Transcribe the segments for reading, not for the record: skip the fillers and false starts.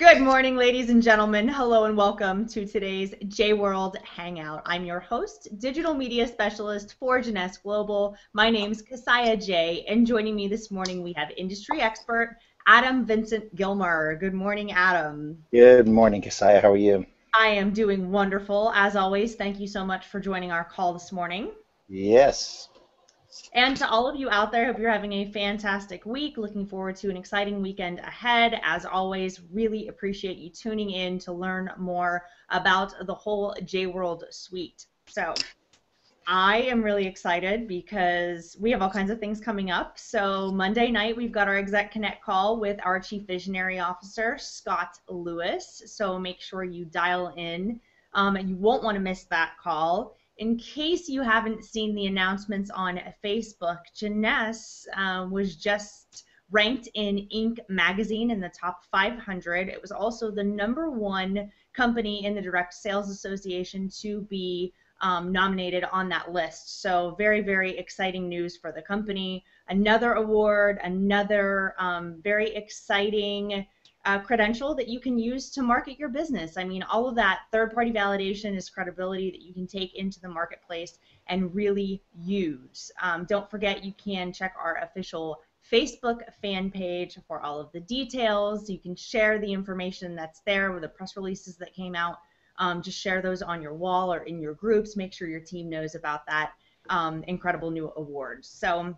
Good morning, ladies and gentlemen. Hello and welcome to today's Jworld Hangout. I'm your host, digital media specialist for Jeunesse Global. My name's Keziah J, and joining me this morning we have industry expert Adam Vincent Gilmer. Good morning, Adam. Good morning, Keziah. How are you? I am doing wonderful. As always, thank you so much for joining our call this morning. Yes. And to all of you out there, hope you're having a fantastic week. Looking forward to an exciting weekend ahead. As always, really appreciate you tuning in to learn more about the whole Jworld suite. So I am really excited because we have all kinds of things coming up. So Monday night, we've got our Exec Connect call with our Chief Visionary Officer, Scott Lewis. So make sure you dial in. You won't want to miss that call. In case you haven't seen the announcements on Facebook, Jeunesse was just ranked in Inc. magazine in the top 500. It was also the #1 company in the Direct Sales Association to be nominated on that list. So very, very exciting news for the company. Another award, another very exciting credential that you can use to market your business. I mean, all of that third-party validation is credibility that you can take into the marketplace and really use. Don't forget, you can check our official Facebook fan page for all of the details. You can share the information that's there with the press releases that came out. Just share those on your wall or in your groups. Make sure your team knows about that incredible new award. So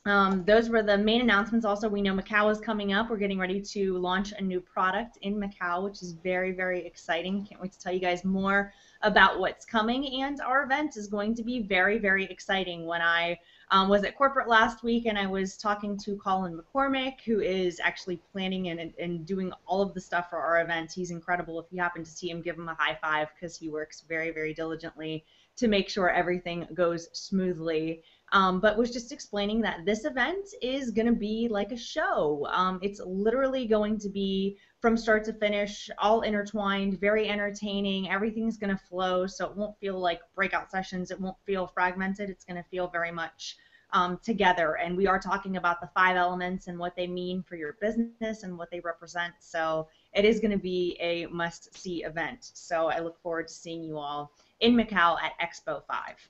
those were the main announcements. Also, we know Macau is coming up. We're getting ready to launch a new product in Macau, which is very, very exciting. Can't wait to tell you guys more about what's coming. And our event is going to be very, very exciting. When I was at corporate last week and I was talking to Colin McCormick, who is actually planning and doing all of the stuff for our event. He's incredible. If you happen to see him, give him a high five because he works very, very diligently to make sure everything goes smoothly. But was just explaining that this event is going to be like a show. It's literally going to be from start to finish, all intertwined, very entertaining. Everything's going to flow, so it won't feel like breakout sessions. It won't feel fragmented. It's going to feel very much together. And we are talking about the 5 elements and what they mean for your business and what they represent. So it is going to be a must-see event. So I look forward to seeing you all in Macau at Expo 5.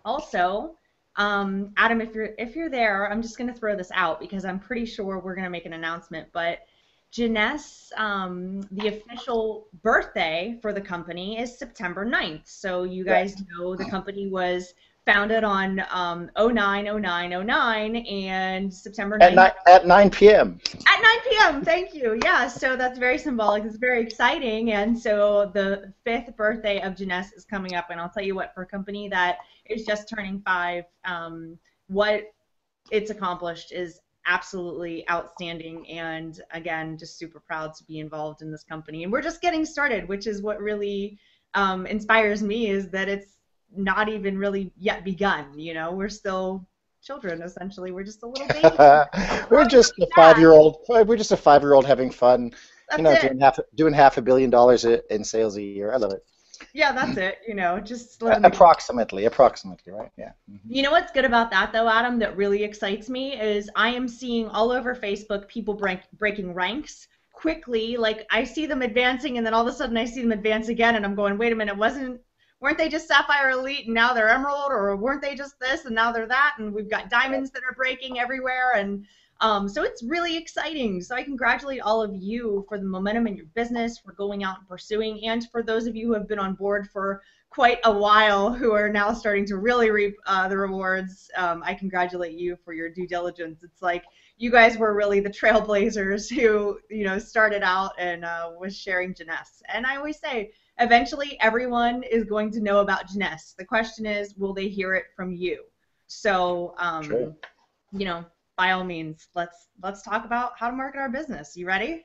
Also, Adam, if you're there, I'm just going to throw this out because I'm pretty sure we're going to make an announcement. But Jeunesse, the official birthday for the company is September 9th. So you guys know the company was founded on 09/09/09 and September 9th. At 9 p.m. At 9 p.m. Thank you. Yeah, so that's very symbolic. It's very exciting. And so the 5th birthday of Jeunesse is coming up. And I'll tell you what, for a company that is just turning 5, what it's accomplished is absolutely outstanding. And again, just super proud to be involved in this company. And we're just getting started, which is what really inspires me, is that it's not even really yet begun. You know, we're still children, essentially. We're just a little baby. We're just a 5-year-old. We're just a 5-year-old having fun. That's you know, it. doing half $1 billion in sales a year. I love it. Yeah, that's it. You know, just living Approximately, right? Yeah. You know what's good about that, though, Adam, that really excites me is I am seeing all over Facebook people breaking ranks quickly. Like, I see them advancing, and then all of a sudden I see them advance again, and I'm going, wait a minute, weren't they just Sapphire Elite and now they're Emerald, or weren't they just this and now they're that? And we've got diamonds that are breaking everywhere, and so it's really exciting. So I congratulate all of you for the momentum in your business, for going out and pursuing, and for those of you who have been on board for quite a while who are now starting to really reap the rewards. I congratulate you for your due diligence. It's like you guys were really the trailblazers who, you know, started out and was sharing Jeunesse. And I always say, eventually everyone is going to know about Jeunesse. The question is, will they hear it from you? So, you know, by all means, let's talk about how to market our business. You ready?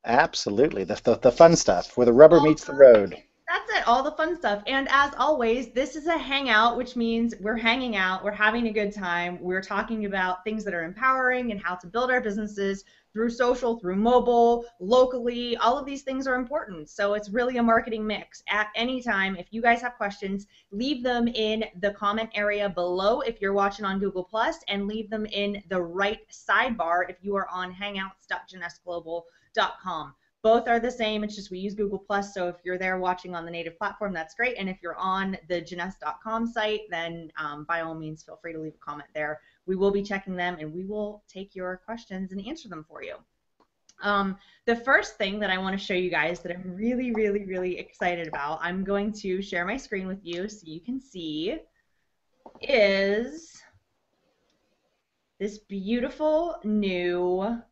Absolutely. The fun stuff where the rubber meets the road. That's it, all the fun stuff. And as always, this is a hangout, which means we're hanging out, we're having a good time, we're talking about things that are empowering and how to build our businesses through social, through mobile, locally. All of these things are important. So it's really a marketing mix. At any time, if you guys have questions, leave them in the comment area below if you're watching on Google+, and leave them in the right sidebar if you are on hangouts.jeunesseglobal.com. Both are the same. It's just we use Google Plus. So if you're there watching on the native platform, that's great. And if you're on the Jeunesse.com site, then by all means, feel free to leave a comment there. We will be checking them and we will take your questions and answer them for you. The first thing that I want to show you guys that I'm really, really, really excited about, I'm going to share my screen with you so you can see, is this beautiful new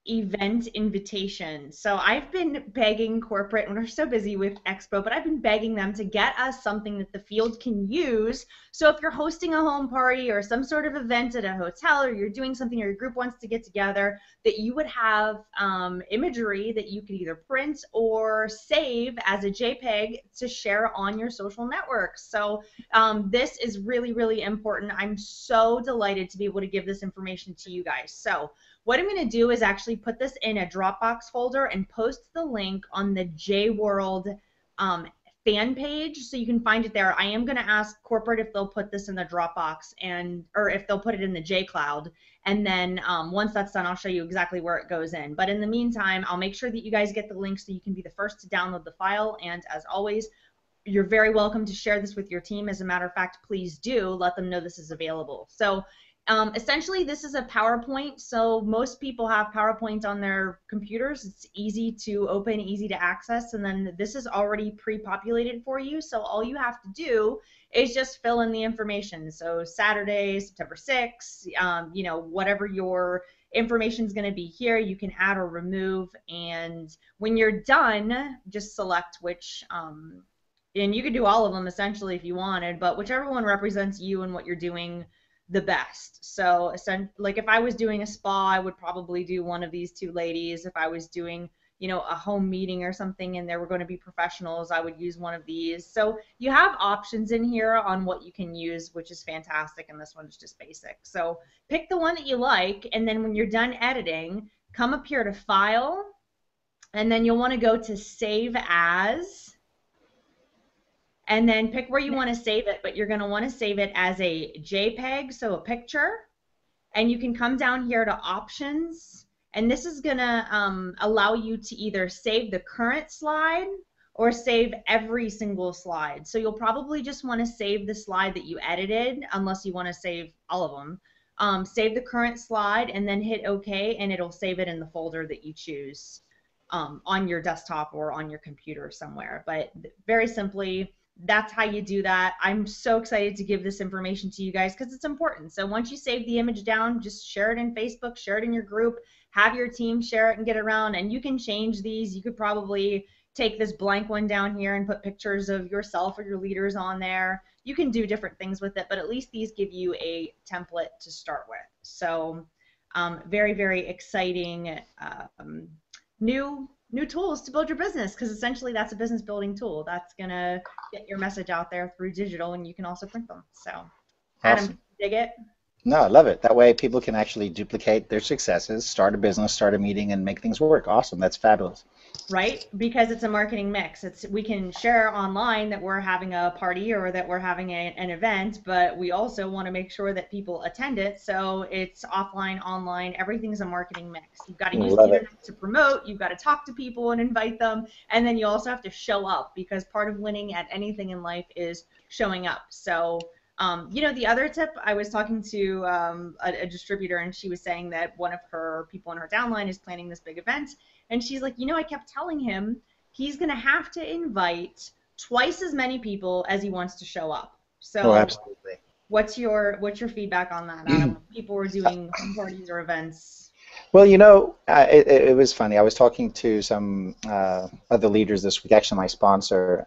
event invitation. So I've been begging corporate, and we're so busy with Expo, but I've been begging them to get us something that the field can use. So if you're hosting a home party or some sort of event at a hotel, or you're doing something, or your group wants to get together, that you would have imagery that you could either print or save as a JPEG to share on your social networks. So this is really, really important. I'm so delighted to be able to give this information to you guys. So what I'm going to do is actually put this in a Dropbox folder and post the link on the Jworld fan page so you can find it there. I am going to ask corporate if they'll put this in the Dropbox or if they'll put it in the JCloud. And then once that's done, I'll show you exactly where it goes in. But in the meantime, I'll make sure that you guys get the link so you can be the first to download the file. And as always, you're very welcome to share this with your team. As a matter of fact, please do let them know this is available. So essentially, this is a PowerPoint, so most people have PowerPoint on their computers. It's easy to open, easy to access, and then this is already pre-populated for you, so all you have to do is just fill in the information. So Saturday, September 6th, you know, whatever your information is going to be here, you can add or remove, and when you're done, just select which, and you could do all of them essentially if you wanted, but whichever one represents you and what you're doing the best. So like if I was doing a spa, I would probably do one of these two ladies. If I was doing, you know, a home meeting or something and there were going to be professionals, I would use one of these. So you have options in here on what you can use, which is fantastic, and this one's just basic. So pick the one that you like, and then when you're done editing, come up here to File, and then you'll want to go to Save As, and then pick where you want to save it, but you're going to want to save it as a JPEG, so a picture, and you can come down here to Options, and this is going to allow you to either save the current slide or save every single slide. So you'll probably just want to save the slide that you edited, unless you want to save all of them. Save the current slide and then hit OK, and it'll save it in the folder that you choose on your desktop or on your computer somewhere. But very simply, that's how you do that. I'm so excited to give this information to you guys because it's important. So once you save the image down, just share it in Facebook, share it in your group, have your team share it and get around, and you can change these. You could probably take this blank one down here and put pictures of yourself or your leaders on there. You can do different things with it, but at least these give you a template to start with. So very, very exciting new tools to build your business, because essentially that's a business building tool that's going to get your message out there through digital, and you can also print them. So Adam, Awesome. dig it? No, I love it. That way people can actually duplicate their successes, start a business, start a meeting, and make things work. Awesome. That's fabulous. Right? Because it's a marketing mix. We can share online that we're having a party or that we're having an event, but we also want to make sure that people attend it. So it's offline, online, everything's a marketing mix. You've got to use the internet to promote, you've got to talk to people and invite them, and then you also have to show up, because part of winning at anything in life is showing up. So you know, the other tip, I was talking to a distributor, and she was saying that one of her people in her downline is planning this big event, and she's like, you know, I kept telling him he's going to have to invite twice as many people as he wants to show up. So absolutely. What's your feedback on that, Adam? When people were doing home parties or events? Well, you know, it was funny. I was talking to some other leaders this week, actually my sponsor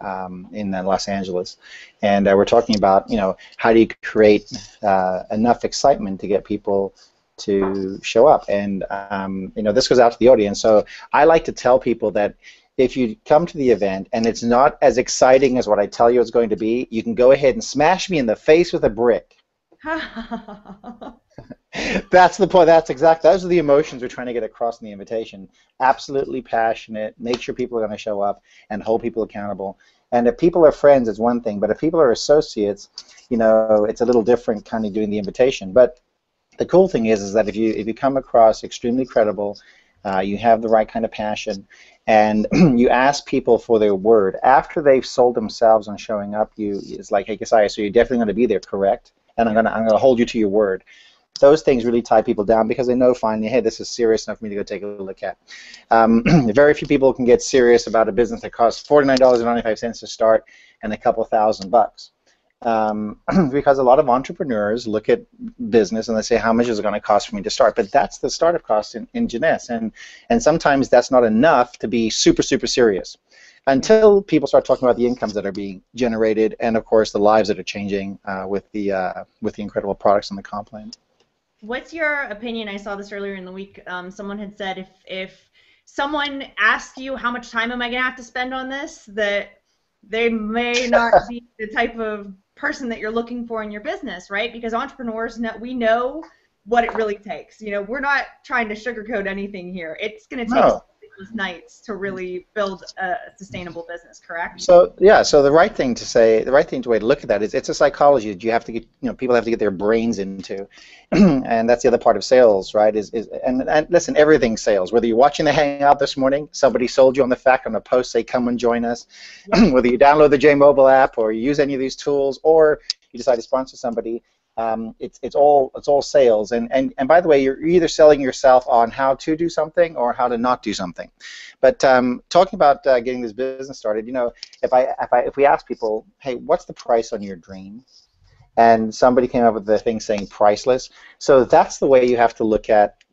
in Los Angeles, and we're talking about, you know, how do you create enough excitement to get people to show up. And, you know, this goes out to the audience. So I like to tell people that if you come to the event and it's not as exciting as what I tell you it's going to be, you can go ahead and smash me in the face with a brick. That's the point. Those are the emotions we're trying to get across in the invitation. Absolutely passionate, make sure people are going to show up, and hold people accountable. And if people are friends, it's one thing, but if people are associates, you know, it's a little different kind of doing the invitation. But the cool thing is that if you come across extremely credible, you have the right kind of passion, and you ask people for their word. After they've sold themselves on showing up, it's like, hey, Keziah, so you're definitely going to be there, correct? And I'm gonna hold you to your word. Those things really tie people down because they know finally, hey, this is serious enough for me to go take a look at. Very few people can get serious about a business that costs $49.95 to start and a couple $1,000. Because a lot of entrepreneurs look at business and they say, how much is it going to cost for me to start? But that's the startup cost in Jeunesse, and sometimes that's not enough to be super, super serious until people start talking about the incomes that are being generated and, of course, the lives that are changing with the incredible products on the comp plan. What's your opinion? I saw this earlier in the week. Someone had said if someone asks you how much time am I going to have to spend on this, that they may not be the type of person that you're looking for in your business, right? Because entrepreneurs, we know what it really takes. You know, we're not trying to sugarcoat anything here. It's going to take sleepless nights to really build a sustainable business, correct? So yeah, so the right thing to say, the right thing to way to look at that is it's a psychology that you have to get, people have to get their brains into, and that's the other part of sales, right? And listen, everything's sales. Whether you're watching the hangout this morning, somebody sold you on the fact on a post, say come and join us. Yeah. Whether you download the Jmobile app or you use any of these tools or you decide to sponsor somebody, it's all sales. And by the way, you're either selling yourself on how to do something or how to not do something. But talking about getting this business started, if we ask people, hey, what's the price on your dream? And somebody came up with the thing saying priceless. So that's the way you have to look at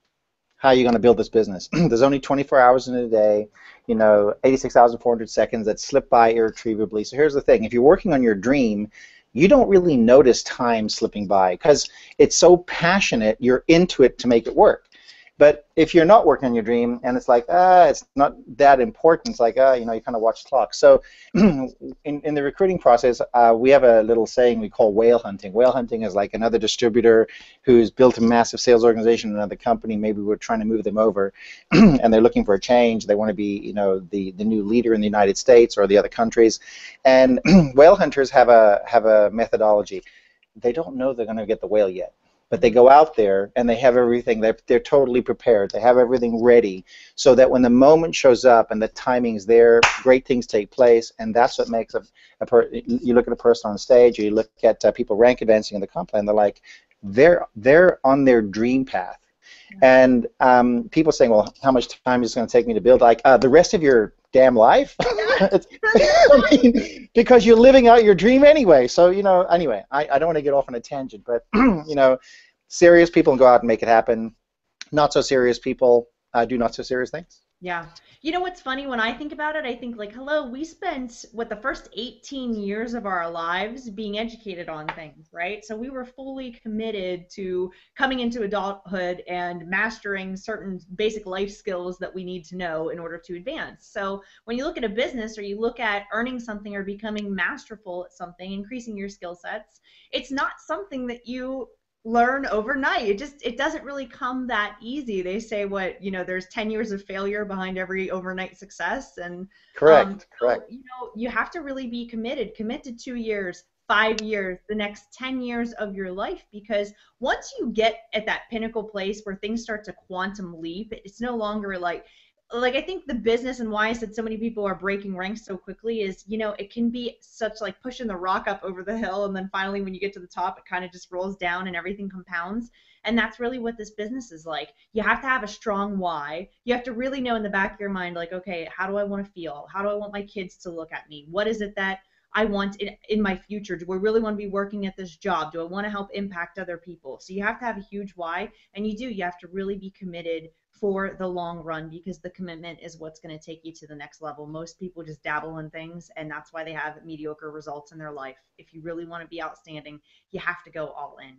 how you're going to build this business. There's only 24 hours in a day, 86,400 seconds that slip by irretrievably. So here's the thing. If you're working on your dream, you don't really notice time slipping by because it's so passionate, you're into it to make it work. But if you're not working on your dream and it's like, it's not that important, it's like, you kind of watch the clock. So in the recruiting process, we have a little saying we call whale hunting. Whale hunting is like another distributor who's built a massive sales organization in another company. Maybe we're trying to move them over and they're looking for a change. They want to be, the new leader in the United States or the other countries. And whale hunters have a methodology. They don't know they're going to get the whale yet. But they go out there and they have everything, they're totally prepared. They have everything ready so that when the moment shows up and the timing's there, great things take place, and that's what makes you look at a person on stage or you look at people rank advancing in the comp plan, they're like, they're on their dream path. And people saying, well, how much time is it going to take me to build? Like, the rest of your damn life? Because you're living out your dream anyway. So, anyway, I don't want to get off on a tangent, but, serious people go out and make it happen. Not so serious people do not so serious things. Yeah. You know what's funny? When I think about it, I think like, hello, we spent the first 18 years of our lives being educated on things, right? So we were fully committed to coming into adulthood and mastering certain basic life skills that we need to know in order to advance. So when you look at a business or you look at earning something or becoming masterful at something, increasing your skill sets, it's not something that you learn overnight. It doesn't really come that easy. They say there's 10 years of failure behind every overnight success, and correct. You have to really be committed. Commit to 2 years, 5 years, the next 10 years of your life, because once you get at that pinnacle place where things start to quantum leap, it's no longer like I think the business and why I said so many people are breaking ranks so quickly is, it can be such like pushing the rock up over the hill, and then finally when you get to the top, it kind of just rolls down and everything compounds. And that's really what this business is like. You have to have a strong why. You have to really know in the back of your mind, like, okay, how do I want to feel? How do I want my kids to look at me? What is it that I want in my future? Do I really want to be working at this job? Do I want to help impact other people? So you have to have a huge why, and you have to really be committed for the long run, because the commitment is what's going to take you to the next level. Most people just dabble in things, and that's why they have mediocre results in their life. If you really want to be outstanding, you have to go all in.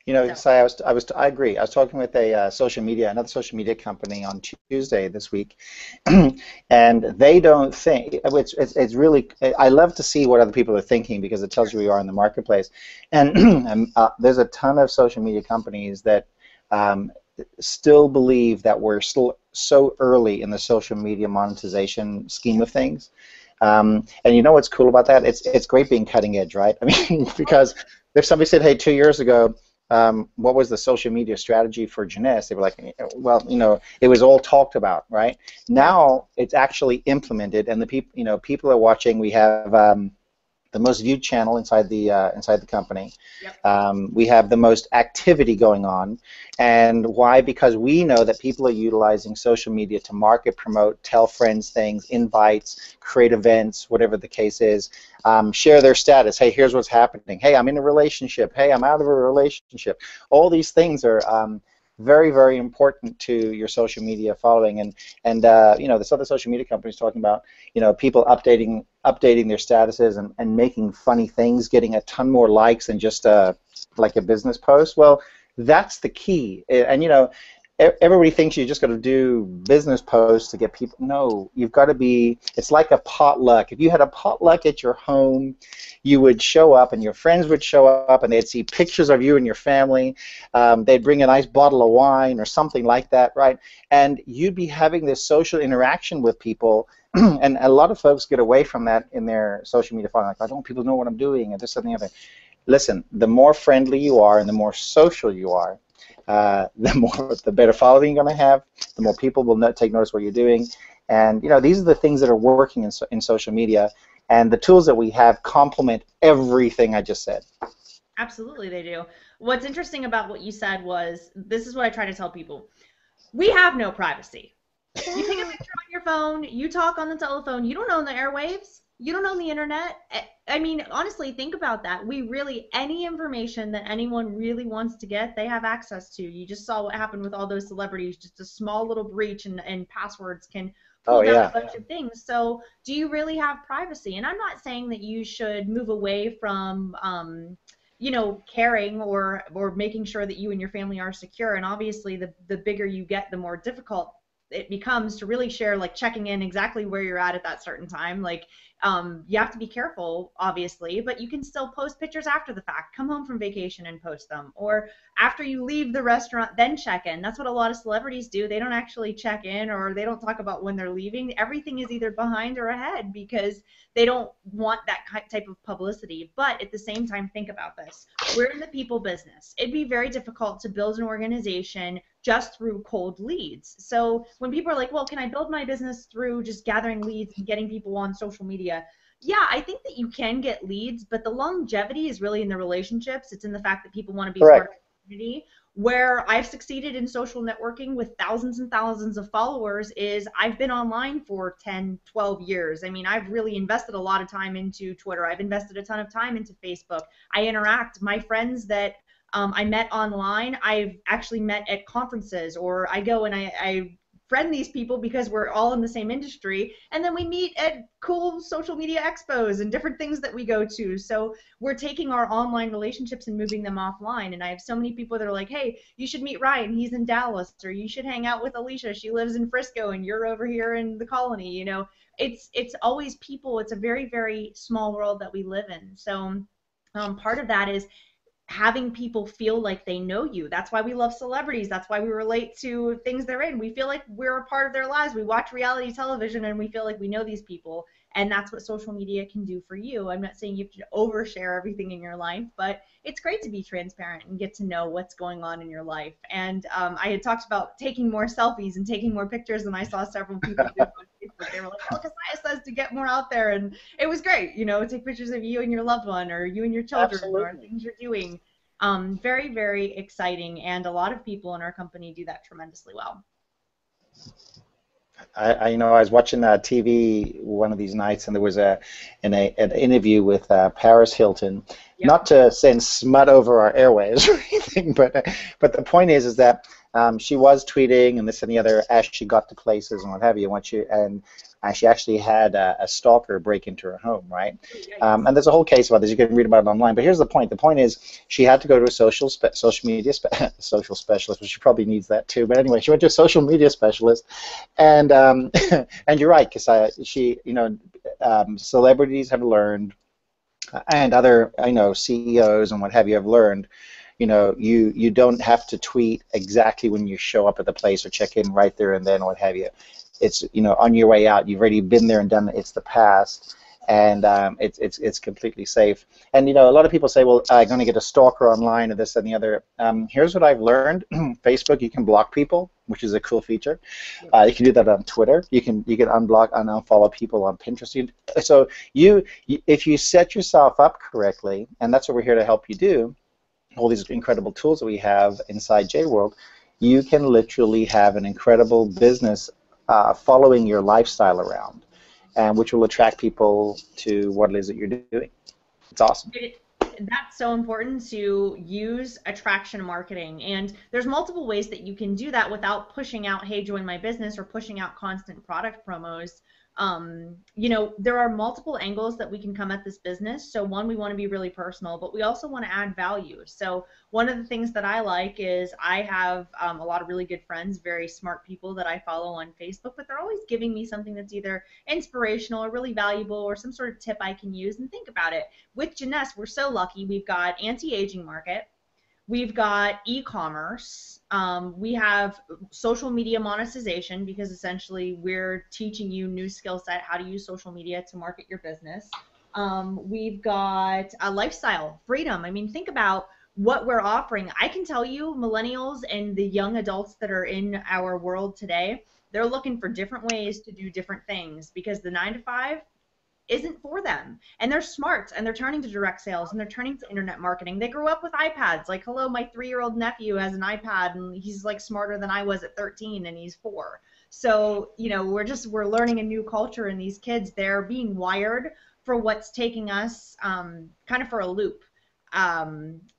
I agree. I was talking with another social media company on Tuesday this week, and they don't think it's really. I love to see what other people are thinking because it tells you where you are in the marketplace. And there's a ton of social media companies that still believe that we're still so early in the social media monetization scheme of things. And you know what's cool about that? It's great being cutting edge, right? I mean, because if somebody said, hey, 2 years ago, what was the social media strategy for Jeunesse? They were like, well, it was all talked about, right? Yeah. Now it's actually implemented, and the people, people are watching. We have the most viewed channel inside the company. Yep. We have the most activity going on, and why? Because we know that people are utilizing social media to market, promote, tell friends things, invites, create events, whatever the case is, share their status. Hey, here's what's happening. Hey, I'm in a relationship. Hey, I'm out of a relationship. All these things are very, very important to your social media following, and this other social media company is talking about people updating their statuses and making funny things, getting a ton more likes than just like a business post. Well, that's the key, and everybody thinks you just got to do business posts to get people. No, you've got to be. It's like a potluck. If you had a potluck at your home, you would show up, and your friends would show up, and they'd see pictures of you and your family. They'd bring a nice bottle of wine or something like that, right? And you'd be having this social interaction with people. And a lot of folks get away from that in their social media following. Like, I don't want people to know what I'm doing, and this and the other. Listen, the more friendly you are and the more social you are, the better following you're going to have, the more people will take notice what you're doing. And these are the things that are working in social media, and the tools that we have complement everything I just said. Absolutely, they do. What's interesting about what you said was, this is what I try to tell people. We have no privacy. You take a picture on your phone, you talk on the telephone, you don't own the airwaves, you don't own the internet. I mean, honestly, think about that. Any information that anyone really wants to get, they have access to. You just saw what happened with all those celebrities. Just a small little breach and passwords can Oh pull down yeah. a bunch of things. So do you really have privacy? And I'm not saying that you should move away from caring or making sure that you and your family are secure. And obviously, the bigger you get, the more difficult it becomes to really share, like checking in exactly where you're at that certain time. Like, you have to be careful, obviously, but you can still post pictures after the fact. Come home from vacation and post them, or after you leave the restaurant, then check in. That's what a lot of celebrities do. They don't actually check in, or they don't talk about when they're leaving. Everything is either behind or ahead because they don't want that type of publicity. But at the same time, think about this. We're in the people business. It'd be very difficult to build an organization just through cold leads. So when people are like, well, can I build my business through just gathering leads and getting people on social media? Yeah, I think that you can get leads, but the longevity is really in the relationships. It's in the fact that people want to be part of the community. Where I've succeeded in social networking with thousands and thousands of followers is I've been online for 10, 12 years. I mean, I've really invested a lot of time into Twitter. I've invested a ton of time into Facebook. I interact. My friends that I met online, I've actually met at conferences, or I go and I friend these people because we're all in the same industry, and then we meet at cool social media expos and different things that we go to. So we're taking our online relationships and moving them offline. And I have so many people that are like, hey, you should meet Ryan, he's in Dallas, or you should hang out with Alicia, she lives in Frisco and you're over here in the colony. It's always people. It's a very, very small world that we live in. So part of that is having people feel like they know you. That's why we love celebrities. That's why we relate to things they're in. We feel like we're a part of their lives. We watch reality television and we feel like we know these people. And that's what social media can do for you. I'm not saying you have to overshare everything in your life, but it's great to be transparent and get to know what's going on in your life. And I had talked about taking more selfies and taking more pictures, and I saw several people do on Facebook. They were like, well, Keziah says to get more out there. And it was great, take pictures of you and your loved one, or you and your children, Absolutely. or things you're doing. Very, very exciting, and a lot of people in our company do that tremendously well. I was watching TV one of these nights, and there was an interview with Paris Hilton. Yep. Not to send smut over our airwaves or anything, but the point is that she was tweeting and this and the other as she got to places and what have you. And she actually had a stalker break into her home, right? And there's a whole case about this. You can read about it online. But here's the point. The point is she had to go to a social media specialist, but she probably needs that too. But anyway, she went to a social media specialist, and and you're right, because celebrities have learned, and other CEOs and what have you have learned. You don't have to tweet exactly when you show up at the place or check in right there and then, what have you. It's on your way out. You've already been there and done it. It's the past, and it's completely safe. And a lot of people say, well, I'm going to get a stalker online or this and the other. Here's what I've learned: Facebook, you can block people, which is a cool feature. Yep. You can do that on Twitter. You can unblock and unfollow people on Pinterest. So if you set yourself up correctly, and that's what we're here to help you do, all these incredible tools that we have inside Jworld, you can literally have an incredible business following your lifestyle around, and which will attract people to what it is that you're doing. It's awesome. That's so important to use attraction marketing. And there's multiple ways that you can do that without pushing out, hey, join my business, or pushing out constant product promos. There are multiple angles that we can come at this business. So one, we want to be really personal, but we also want to add value. So one of the things that I like is I have a lot of really good friends, very smart people that I follow on Facebook, but they're always giving me something that's either inspirational or really valuable or some sort of tip I can use. And think about it. With Jeunesse, we're so lucky. We've got anti-aging market. We've got e-commerce. We have social media monetization, because essentially we're teaching you new skill set, how to use social media to market your business. We've got a lifestyle, freedom. I mean, think about what we're offering. I can tell you, millennials and the young adults that are in our world today, they're looking for different ways to do different things, because the 9 to 5 isn't for them. And they're smart, and they're turning to direct sales, and they're turning to internet marketing. They grew up with iPads. Like, hello, my 3-year-old nephew has an iPad, and he's like smarter than I was at 13, and he's 4. So, we're learning a new culture, and these kids, they're being wired for what's taking us kind of for a loop.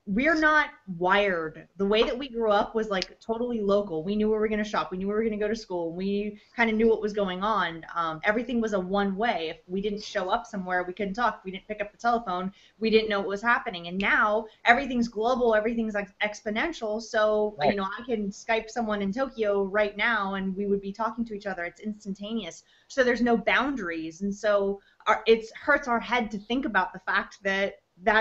We're not wired. The way that we grew up was like totally local. We knew where we were going to shop. We knew where we were going to go to school. We kind of knew what was going on. Everything was a one way. If we didn't show up somewhere, we couldn't talk. If we didn't pick up the telephone, we didn't know what was happening. And now everything's global. Everything's like exponential. So, Right. I can Skype someone in Tokyo right now, and we would be talking to each other. It's instantaneous. So there's no boundaries. And so it hurts our head to think about the fact that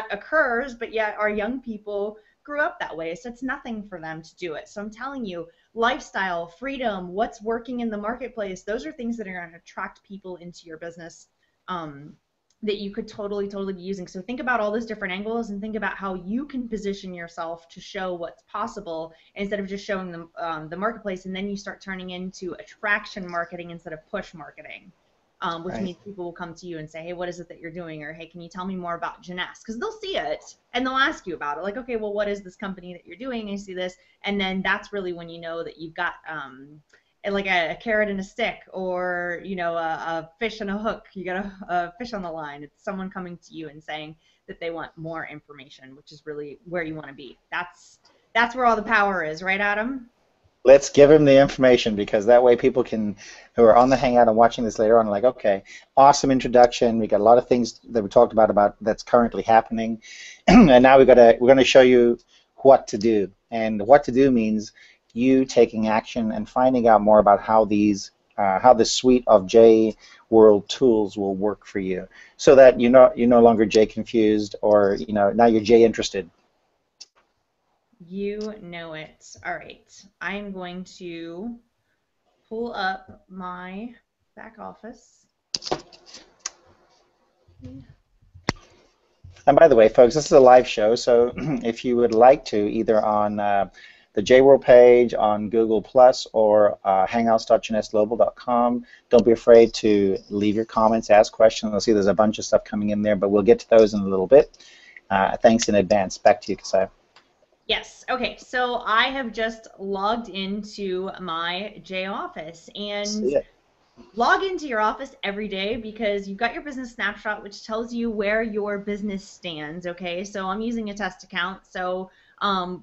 occurs, but yet our young people grew up that way. So it's nothing for them to do it. So I'm telling you, lifestyle, freedom, what's working in the marketplace, those are things that are going to attract people into your business that you could totally be using. So think about all those different angles, and think about how you can position yourself to show what's possible instead of just showing them the marketplace. And then you start turning into attraction marketing instead of push marketing. Which Right. means people will come to you and say, hey, what is it that you're doing? Or, hey, can you tell me more about Jeunesse? Because they'll see it and they'll ask you about it. Like, okay, well, what is this company that you're doing? I see this. And then that's really when you know that you've got like a carrot and a stick, or, a fish and a hook. You got a fish on the line. It's someone coming to you and saying that they want more information, which is really where you want to be. That's where all the power is, right, Adam? Let's give them the information, because that way people can, who are on the Hangout and watching this later on, are like, okay, awesome introduction. We got a lot of things that we talked about that's currently happening, and now we're going to show you what to do. And what to do means you taking action and finding out more about how how the suite of J World tools will work for you, so that you're no longer J confused, or now you're J interested. You know it. All right. I'm going to pull up my back office. And by the way, folks, this is a live show, so if you would like to, either on the JWorld page, on Google Plus, or hangouts.jeunessglobal.com, don't be afraid to leave your comments, ask questions. I'll see there's a bunch of stuff coming in there, but we'll get to those in a little bit. Thanks in advance. Back to you, Kasai. Yes. Okay. So I have just logged into my J office, and See it. log into your office every day, because you've got your business snapshot, which tells you where your business stands. Okay, so I'm using a test account, so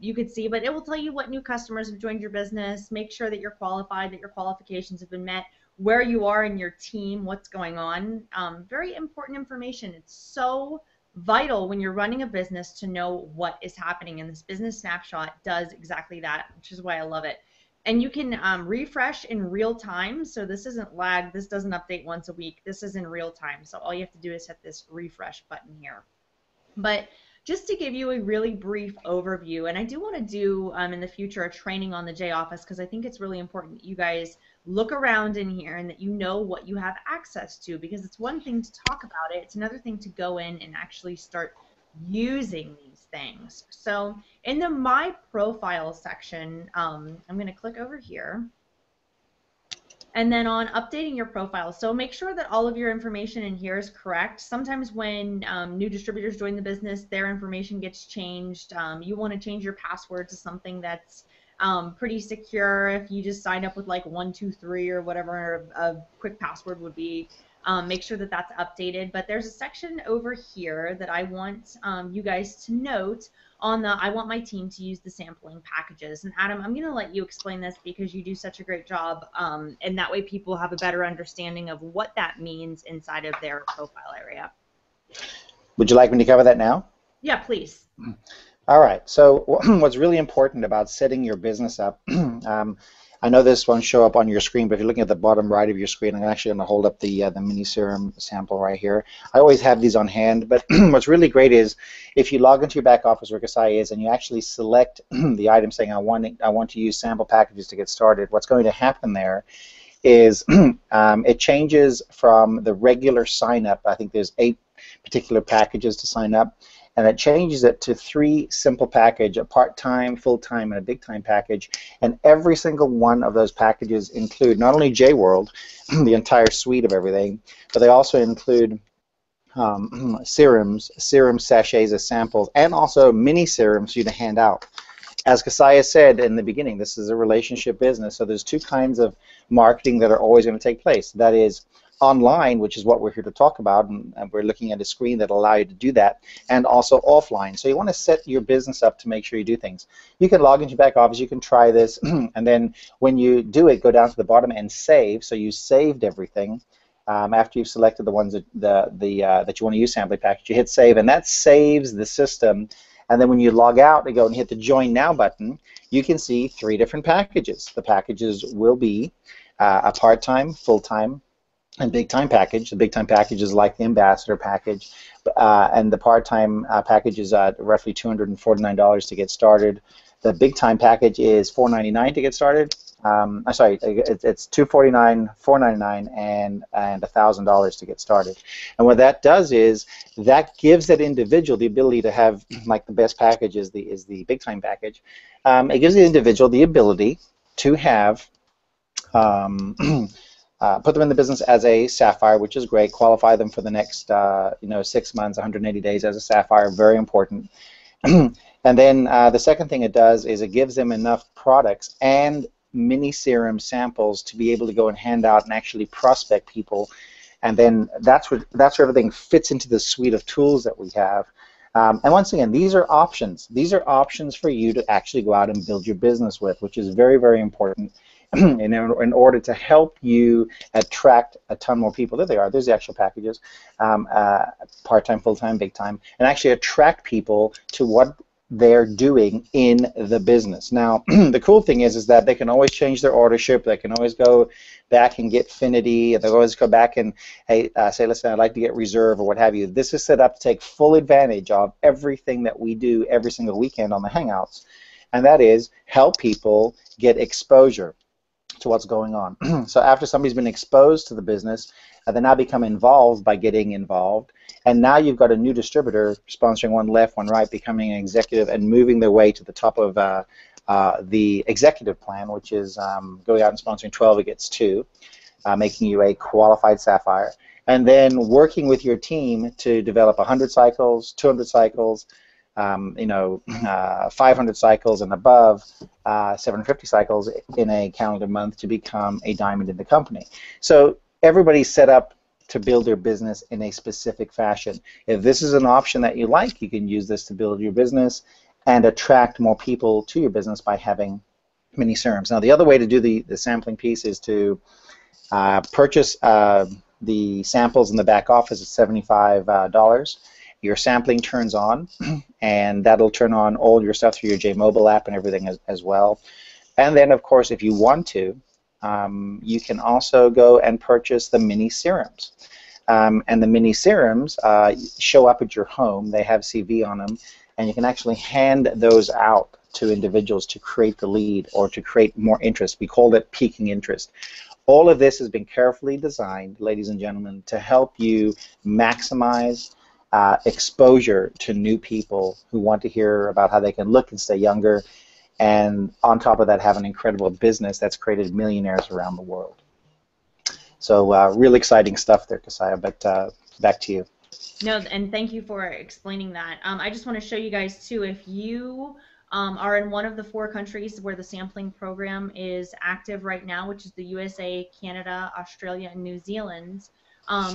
you could see, but it will tell you what new customers have joined your business. Make sure that you're qualified, that your qualifications have been met, where you are in your team, what's going on. Very important information. It's so vital when you're running a business to know what is happening, and this business snapshot does exactly that, which is why I love it. And you can refresh in real time. So this isn't lag. This doesn't update once a week. This is in real time. So all you have to do is hit this refresh button here. But just to give you a really brief overview, and I do want to do in the future a training on the J Office because I think it's really important that you guys look around in here and that you know what you have access to, because it's one thing to talk about it, it's another thing to go in and actually start using these things. So in the My Profile section, I'm going to click over here. And then on updating your profile, so make sure that all of your information in here is correct. Sometimes when new distributors join the business, their information gets changed. You want to change your password to something that's pretty secure. If you just sign up with like 123 or whatever a quick password would be, make sure that that's updated. But there's a section over here that I want you guys to note on the I want my team to use the sampling packages. And Adam, I'm going to let you explain this because you do such a great job, and that way people have a better understanding of what that means inside of their profile area. Would you like me to cover that now? Yeah, please. All right. So what's really important about setting your business up, I know this won't show up on your screen, but if you're looking at the bottom right of your screen, I'm actually going to hold up the mini serum sample right here. I always have these on hand, but what's really great is if you log into your back office where Kasai is and you actually select the item saying I want to use sample packages to get started, what's going to happen there is it changes from the regular sign up. I think there's 8 particular packages to sign up, and it changes it to 3 simple package, a part-time, full-time, and a big-time package. And every single one of those packages include not only Jworld, the entire suite of everything, but they also include serums, serum sachets as samples, and also mini serums for you to hand out. As Kasaya said in the beginning, this is a relationship business, so there's 2 kinds of marketing that are always going to take place. That is online, which is what we're here to talk about, and we're looking at a screen that will allow you to do that, and also offline. So you want to set your business up to make sure you do things. You can log into your back office, you can try this, and then when you do it, go down to the bottom and save. So you saved everything. After you've selected the ones that you want to use sampling package, you hit save, and that saves the system. And then when you log out and go and hit the Join Now button, you can see 3 different packages. The packages will be a part-time, full-time, and big-time package. The big-time package is like the ambassador package, and the part-time package is roughly $249 to get started. The big-time package is $499 to get started. I'm sorry, it's $249, $499, and $1,000 to get started. And what that does is that gives that individual the ability to have, like the best package is the big-time package. It gives the individual the ability to have put them in the business as a sapphire, which is great. Qualify them for the next 6 months, 180 days as a sapphire, very important. And then the second thing it does is it gives them enough products and mini serum samples to be able to go and hand out and actually prospect people. And then that's where everything fits into the suite of tools that we have. And once again, these are options. These are options for you to actually go out and build your business with, which is very, very important in order to help you attract a ton more people. There they are. There's the actual packages, part-time, full-time, big-time, and actually attract people to what they're doing in the business. Now, the cool thing is that they can always change their ordership. They can always go back and get Finity. They'll always go back and say, listen, I'd like to get Reserve or what have you. This is set up to take full advantage of everything that we do every single weekend on the Hangouts, and that is help people get exposure to what's going on. So after somebody's been exposed to the business, they now become involved by getting involved. And now you've got a new distributor sponsoring one left, one right, becoming an executive and moving their way to the top of the executive plan, which is going out and sponsoring 12 against 2, making you a qualified sapphire. And then working with your team to develop 100 cycles, 200 cycles, 500 cycles and above, 750 cycles in a calendar month to become a diamond in the company. So everybody's set up to build their business in a specific fashion. If this is an option that you like, you can use this to build your business and attract more people to your business by having mini serums. Now, the other way to do the sampling piece is to purchase the samples in the back office at $75. Your sampling turns on, and that'll turn on all your stuff through your J-Mobile app and everything as well. And then, of course, if you want to, you can also go and purchase the mini serums. And the mini serums show up at your home. They have CV on them, and you can actually hand those out to individuals to create the lead or to create more interest. We call it peaking interest. All of this has been carefully designed, ladies and gentlemen, to help you maximize exposure to new people who want to hear about how they can look and stay younger, and on top of that, have an incredible business that's created millionaires around the world. So really exciting stuff there, Kasaya, but back to you. No, and thank you for explaining that. I just want to show you guys too, if you are in one of the 4 countries where the sampling program is active right now, which is the USA, Canada, Australia, and New Zealand,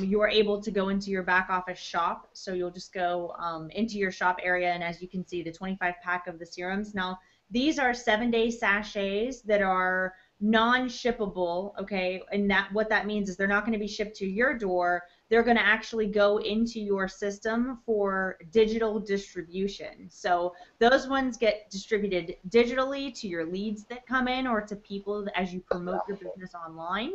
you're able to go into your back office shop. So you'll just go into your shop area, and as you can see, the 25-pack of the serums. Now, these are 7-day sachets that are non-shippable, okay? And that what that means is they're not going to be shipped to your door. They're going to actually go into your system for digital distribution. So those ones get distributed digitally to your leads that come in or to people as you promote your business online.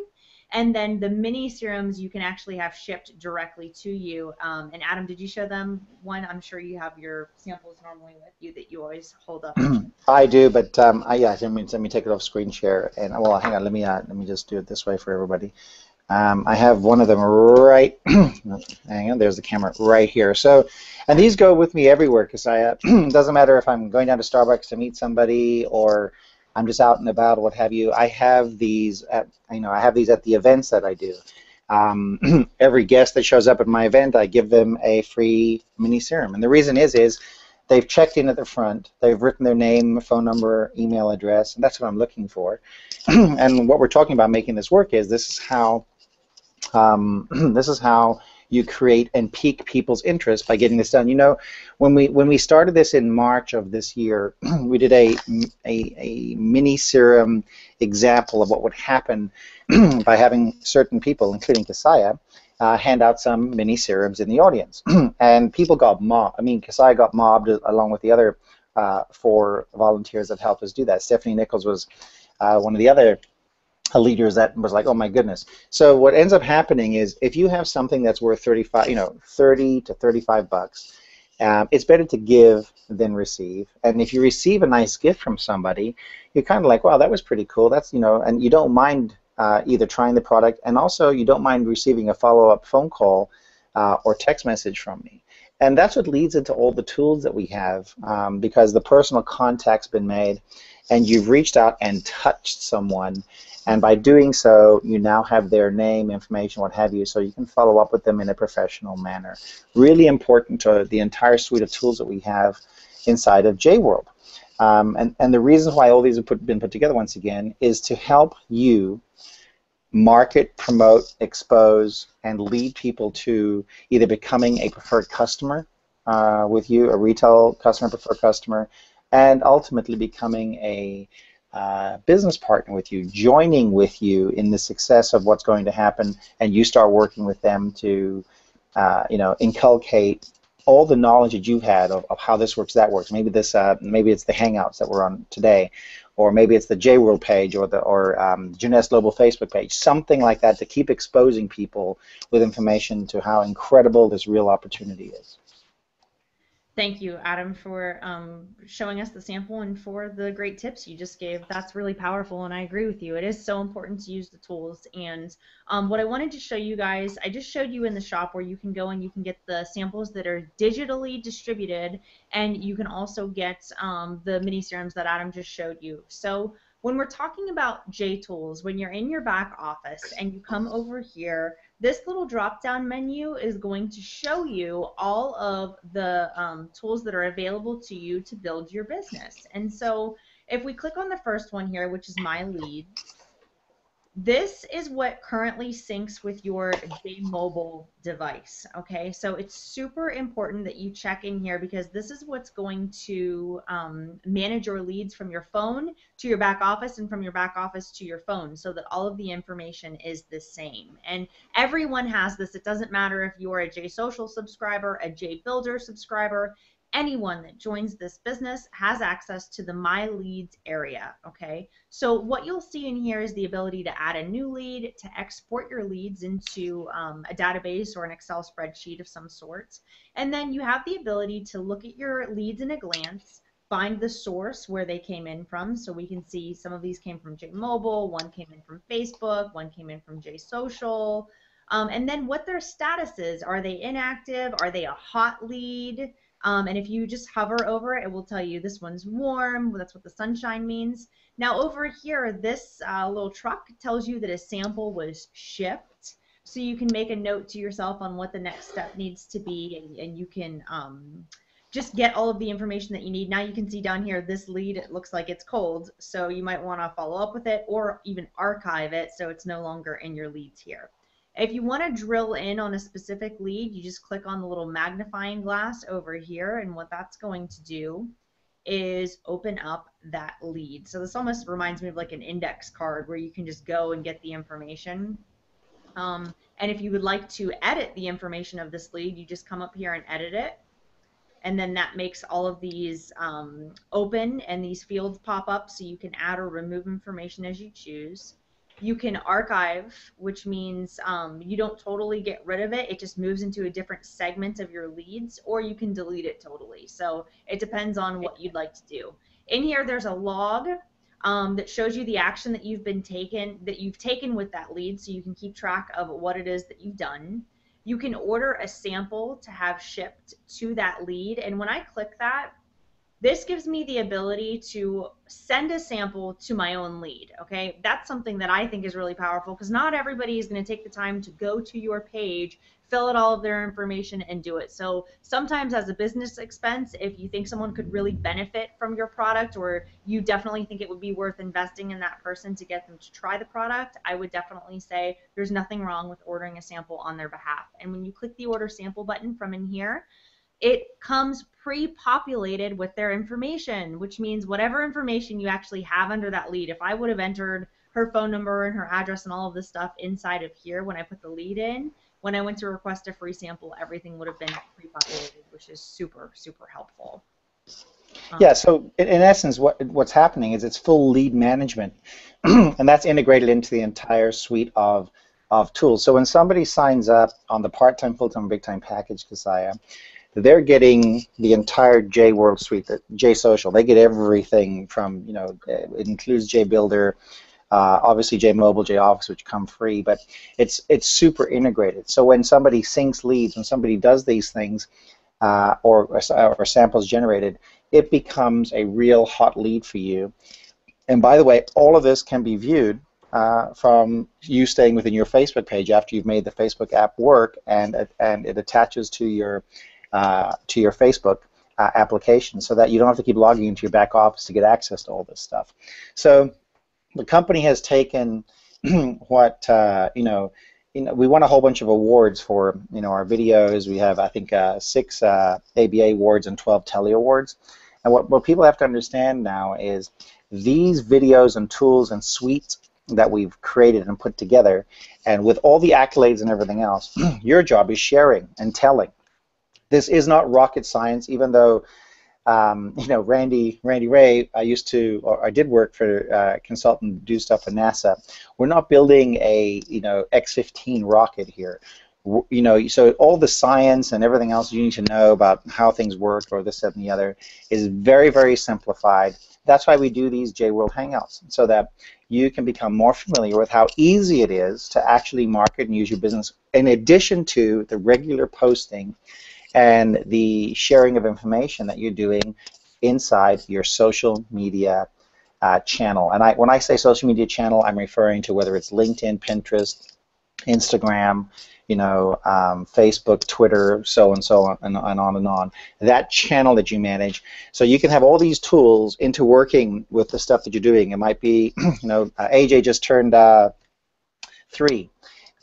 And then the mini serums you can actually have shipped directly to you. And Adam, did you show them one? I'm sure you have your samples normally with you that you always hold up and show. I do, but yeah, let me take it off screen share, and well, hang on, let me just do it this way for everybody. I have one of them right, hang on, there's the camera right here. So, and these go with me everywhere because it doesn't matter if I'm going down to Starbucks to meet somebody or I'm just out and about or what have you. I have these at, I have these at the events that I do. Every guest that shows up at my event, I give them a free mini serum, and the reason is they've checked in at the front, they've written their name, phone number, email address, and that's what I'm looking for. And what we're talking about making this work is this is how this is how you create and pique people's interest by getting this done. You know, when we started this in March of this year, we did a mini serum example of what would happen by having certain people, including Kasaya, hand out some mini serums in the audience. And people got mobbed. I mean, Kasaya got mobbed along with the other 4 volunteers that helped us do that. Stephanie Nichols was one of the other leaders that was like, oh my goodness. So what ends up happening is if you have something that's worth 30 to 35 bucks, it's better to give than receive. And if you receive a nice gift from somebody, you're kind of like, wow, that was pretty cool. That's, and you don't mind either trying the product, and also you don't mind receiving a follow-up phone call or text message from me. And that's what leads into all the tools that we have, because the personal contact's been made, and you've reached out and touched someone, and by doing so, you now have their name, information, what have you, so you can follow up with them in a professional manner. Really important to the entire suite of tools that we have inside of Jworld. And the reason why all these have been put together, once again, is to help you market, promote, expose, and lead people to either becoming a preferred customer with you, a retail customer, preferred customer, and ultimately becoming a business partner with you, joining with you in the success of what's going to happen, and you start working with them to, inculcate all the knowledge that you've had of how this works, that works. Maybe this, maybe it's the Hangouts that we're on today, or maybe it's the Jworld page or the Jeunesse Global Facebook page, something like that, to keep exposing people with information to how incredible this real opportunity is. Thank you, Adam, for showing us the sample and for the great tips you just gave. That's really powerful, and I agree with you. It is so important to use the tools. And what I wanted to show you guys, I just showed you in the shop where you can go and you can get the samples that are digitally distributed, and you can also get the mini serums that Adam just showed you. So when we're talking about JTools, when you're in your back office and you come over here, this little drop-down menu is going to show you all of the tools that are available to you to build your business. And so if we click on the first one here, which is My Leads, this is what currently syncs with your J-mobile device, okay? So it's super important that you check in here because this is what's going to manage your leads from your phone to your back office and from your back office to your phone so that all of the information is the same. And everyone has this. It doesn't matter if you're a JSocial subscriber, a JBuilder subscriber. anyone that joins this business has access to the My Leads area, okay? So what you'll see in here is the ability to add a new lead, to export your leads into a database or an Excel spreadsheet of some sort. And then you have the ability to look at your leads in a glance, find the source where they came in from. So we can see some of these came from JMobile, one came in from Facebook, one came in from JSocial. And then what their status is. Are they inactive? Are they a hot lead? And if you just hover over it, it will tell you this one's warm. That's what the sunshine means. Now over here, this little truck tells you that a sample was shipped. So you can make a note to yourself on what the next step needs to be, and you can just get all of the information that you need. Now you can see down here, this lead, it looks like it's cold. So you might want to follow up with it or even archive it so it's no longer in your leads here. If you want to drill in on a specific lead, you just click on the little magnifying glass over here, and what that's going to do is open up that lead. So this almost reminds me of like an index card where you can just go and get the information. And if you would like to edit the information of this lead, you just come up here and edit it. And then that makes all of these open and these fields pop up so you can add or remove information as you choose. You can archive, which means you don't totally get rid of it. It just moves into a different segment of your leads, or you can delete it totally. So it depends on what you'd like to do. In here, there's a log that shows you the action that you've taken with that lead, so you can keep track of what it is that you've done. You can order a sample to have shipped to that lead, and when I click that, this gives me the ability to send a sample to my own lead, okay? That's something that I think is really powerful because not everybody is going to take the time to go to your page, fill out all of their information, and do it. So sometimes as a business expense, if you think someone could really benefit from your product, or you definitely think it would be worth investing in that person to get them to try the product, I would definitely say there's nothing wrong with ordering a sample on their behalf. And when you click the order sample button from in here, it comes pre-populated with their information, which means whatever information you actually have under that lead. If I would have entered her phone number and her address and all of this stuff inside of here when I put the lead in, when I went to request a free sample, everything would have been pre-populated, which is super, super helpful. Yeah, so in essence, what's happening is it's full lead management, and that's integrated into the entire suite of tools. So when somebody signs up on the part-time, full-time, big-time package, Kasaya, they're getting the entire Jworld suite, the JSocial. They get everything from, it includes JBuilder, obviously JMobile, JOffice, which come free, but it's super integrated. So when somebody syncs leads, when somebody does these things, or samples generated, it becomes a real hot lead for you. And by the way, all of this can be viewed from you staying within your Facebook page after you've made the Facebook app work, and it attaches to your Facebook application, so that you don't have to keep logging into your back office to get access to all this stuff. So the company has taken what we won a whole bunch of awards for our videos. We have, I think, 6 ABA awards and 12 Telly awards. And what people have to understand now is these videos and tools and suites that we've created and put together, and with all the accolades and everything else, your job is sharing and telling. This is not rocket science, even though Randy Ray, I did work for consultant, do stuff for NASA. We're not building a X-15 rocket here. So all the science and everything else you need to know about how things work, or this, that, and the other, is very, very simplified. That's why we do these Jworld Hangouts, so that you can become more familiar with how easy it is to actually market and use your business, in addition to the regular posting and the sharing of information that you're doing inside your social media channel. And when I say social media channel, I'm referring to whether it's LinkedIn, Pinterest, Instagram, Facebook, Twitter, so on and on. That channel that you manage, so you can have all these tools into working with the stuff that you're doing. It might be, AJ just turned 3.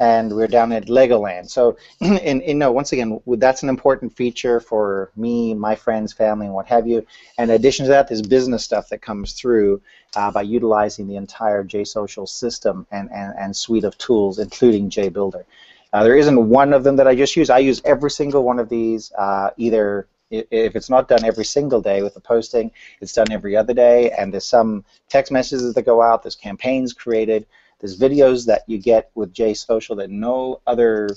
And we're down at Legoland. So, once again, that's an important feature for me, my friends, family, and what have you. And in addition to that, there's business stuff that comes through by utilizing the entire JSocial system and suite of tools, including JBuilder. There isn't one of them that I just use. I use every single one of these, either if it's not done every single day with the posting, it's done every other day, and there's some text messages that go out, there's campaigns created, there's videos that you get with JSocial that no other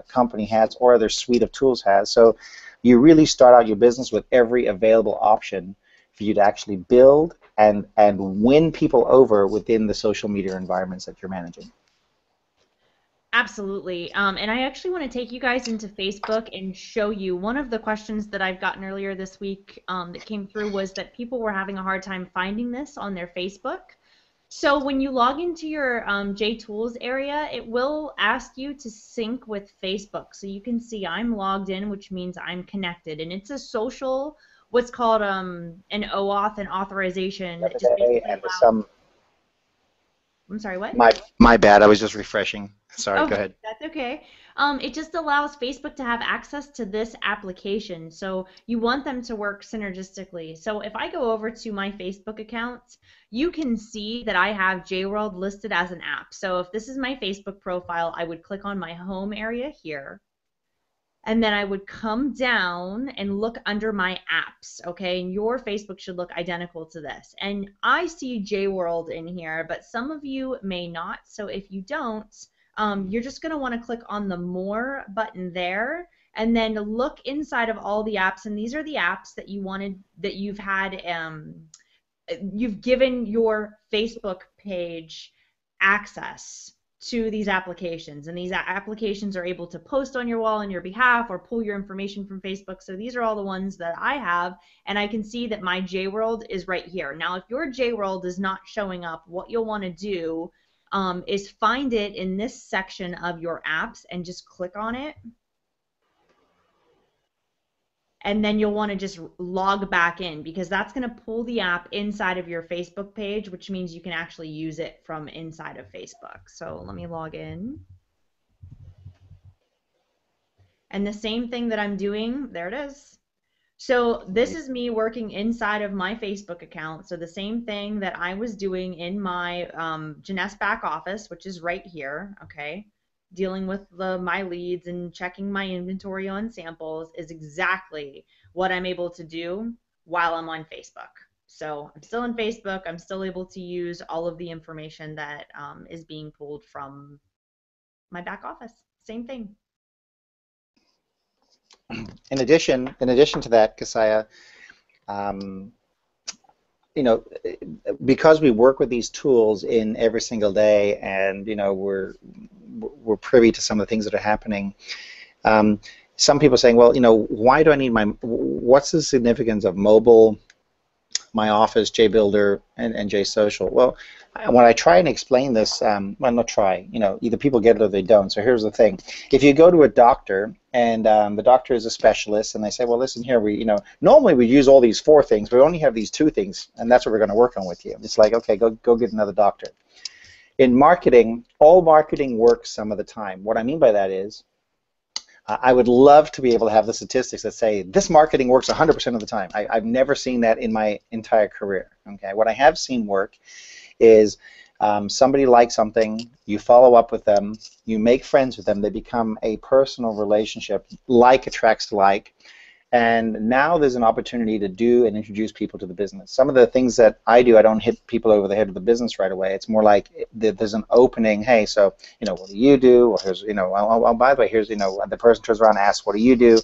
company has or other suite of tools has. So you really start out your business with every available option for you to actually build and win people over within the social media environments that you're managing. Absolutely. And I actually want to take you guys into Facebook and show you one of the questions that I've gotten earlier this week that came through was that people were having a hard time finding this on their Facebook. So when you log into your JTools area, it will ask you to sync with Facebook. So you can see I'm logged in, which means I'm connected. And it's a social, what's called an OAuth, an authorization. It just basically And allows, some I'm sorry, what? my bad. I was just refreshing. Sorry. Oh, Go ahead. that's okay. It just allows Facebook to have access to this application. So you want them to work synergistically. So if I go over to my Facebook account, you can see that I have Jworld listed as an app. So if this is my Facebook profile, I would click on my home area here. And then I would come down and look under my apps, okay? And your Facebook should look identical to this. And I see Jworld in here, but some of you may not. So if you don't, you're just going to want to click on the More button there, and then look inside of all the apps. And these are the apps that you wanted, that you've had, you've given your Facebook page access to these applications, and these applications are able to post on your wall on your behalf or pull your information from Facebook. So these are all the ones that I have, and I can see that my Jworld is right here. Now if your Jworld is not showing up, what you'll want to do is find it in this section of your apps and just click on it. And then you'll want to just log back in, because that's going to pull the app inside of your Facebook page, which means you can actually use it from inside of Facebook. So let me log in. And the same thing that I'm doing, there it is. So this is me working inside of my Facebook account. So the same thing that I was doing in my Jeunesse back office, which is right here, okay? Dealing with my leads and checking my inventory on samples is exactly what I'm able to do while I'm on Facebook. So I'm still in Facebook. I'm still able to use all of the information that is being pulled from my back office. Same thing. In addition to that, Kasaya, you know, because we work with these tools in every single day, and you know, we're privy to some of the things that are happening. Some people are saying, well, you know, why do I need what's the significance of mobile, my office, JBuilder, and JSocial? Well, when I try and explain this, well, not try, you know, either people get it or they don't. So here's the thing: if you go to a doctor and the doctor is a specialist, and they say, well, listen here, you know, normally we use all these 4 things, but we only have these 2 things, and that's what we're going to work on with you. It's like, okay, go get another doctor. In marketing, all marketing works some of the time. What I mean by that is, I would love to be able to have the statistics that say this marketing works 100% of the time. I've never seen that in my entire career. Okay, what I have seen work is somebody likes something, you follow up with them, you make friends with them, they become a personal relationship, like attracts like, and now there's an opportunity to do and introduce people to the business. Some of the things that I do, I don't hit people over the head with the business right away. It's more like there's an opening. Hey, so, you know, what do you do? Or here's, you know, oh, by the way, here's, you know, the person turns around and asks, what do you do?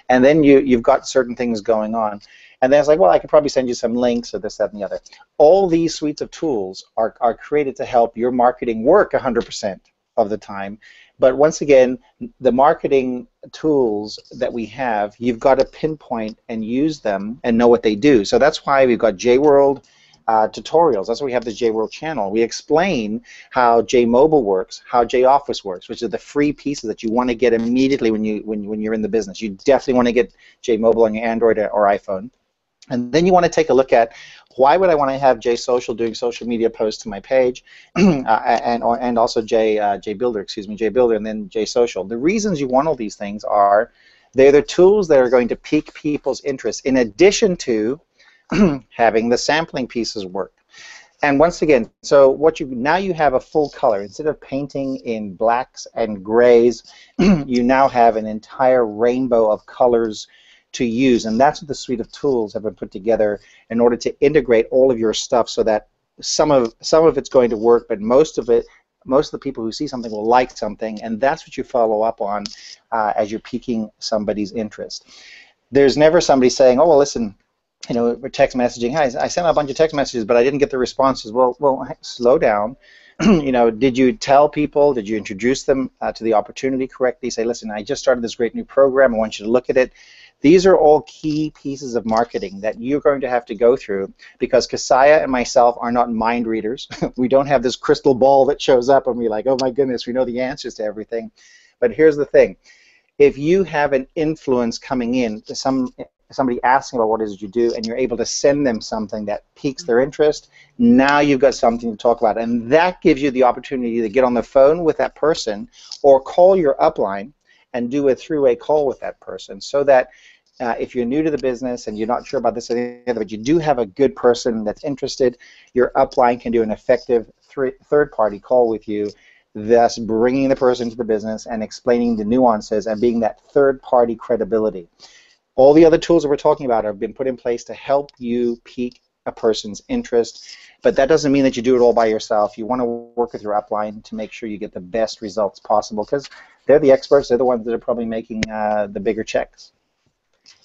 And then you've got certain things going on. And then it's like, well, I could probably send you some links or this, that, and the other. All these suites of tools are created to help your marketing work 100% of the time. But once again, the marketing tools that we have, you've got to pinpoint and use them and know what they do. So that's why we've got Jworld tutorials. That's why we have the Jworld channel. We explain how JMobile works, how JOffice works, which are the free pieces that you want to get immediately when you're in the business. You definitely want to get JMobile on your Android or iPhone. And then you want to take a look at, why would I want to have JSocial doing social media posts to my page, and also JBuilder, excuse me, JBuilder, and then JSocial. The reasons you want all these things are, they're the tools that are going to pique people's interest, in addition to having the sampling pieces work. And once again, so now you have a full color. Instead of painting in blacks and grays, you now have an entire rainbow of colors to use. And that's what the suite of tools have been put together in order to integrate all of your stuff so that some of it's going to work, but most of the people who see something will like something, and that's what you follow up on as you're piquing somebody's interest. There's never somebody saying, oh, well, listen, we're text messaging. Hi, I sent out a bunch of text messages, but I didn't get the responses. Well, slow down. Did you tell people? Did you introduce them to the opportunity correctly? Say, listen, I just started this great new program. I want you to look at it. These are all key pieces of marketing that you're going to have to go through, because Kasaya and myself are not mind readers. We don't have this crystal ball that shows up and we're like, oh my goodness, we know the answers to everything. But here's the thing. If you have an influence coming in to somebody asking about what it is you do, and you're able to send them something that piques their interest, now you've got something to talk about. And that gives you the opportunity to get on the phone with that person or call your upline and do a three-way call with that person, so that if you're new to the business and you're not sure about this or the other, but you do have a good person that's interested, your upline can do an effective third-party call with you, thus bringing the person to the business and explaining the nuances and being that third-party credibility. All the other tools that we're talking about have been put in place to help you pique a person's interest, but that doesn't mean that you do it all by yourself. You want to work with your upline to make sure you get the best results possible, because they're the experts. They're the ones that are probably making the bigger checks.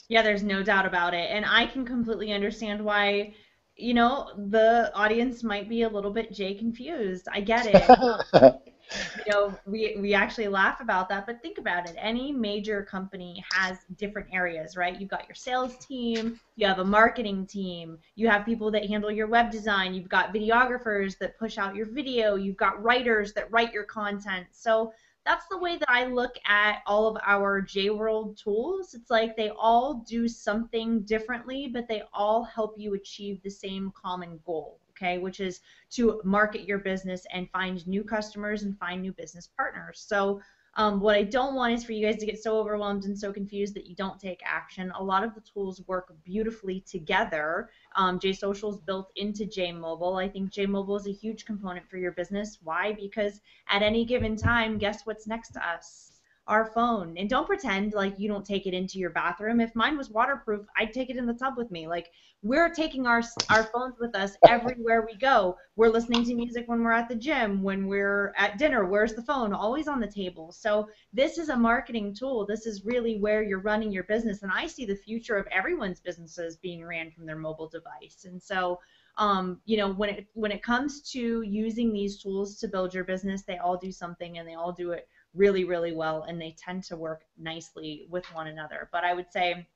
Yeah, there's no doubt about it. And I can completely understand why, the audience might be a little bit Jay confused. I get it. We actually laugh about that, but think about it. Any major company has different areas, right? You've got your sales team, you have a marketing team, you have people that handle your web design, you've got videographers that push out your video, you've got writers that write your content. So that's the way that I look at all of our Jworld tools. It's like they all do something differently, but they all help you achieve the same common goal, okay, which is to market your business and find new customers and find new business partners. So what I don't want is for you guys to get so overwhelmed and so confused that you don't take action. A lot of the tools work beautifully together. JSocial is built into JMobile. I think JMobile is a huge component for your business. Why? Because at any given time, guess what's next to us? Our phone. And don't pretend like you don't take it into your bathroom. If mine was waterproof, I'd take it in the tub with me. Like, we're taking our phones with us everywhere we go. We're listening to music when we're at the gym, when we're at dinner. Where's the phone? Always on the table. So this is a marketing tool. This is really where you're running your business. And I see the future of everyone's businesses being ran from their mobile device. And so when it comes to using these tools to build your business, they all do something, and they all do it really, really well, and they tend to work nicely with one another. But I would say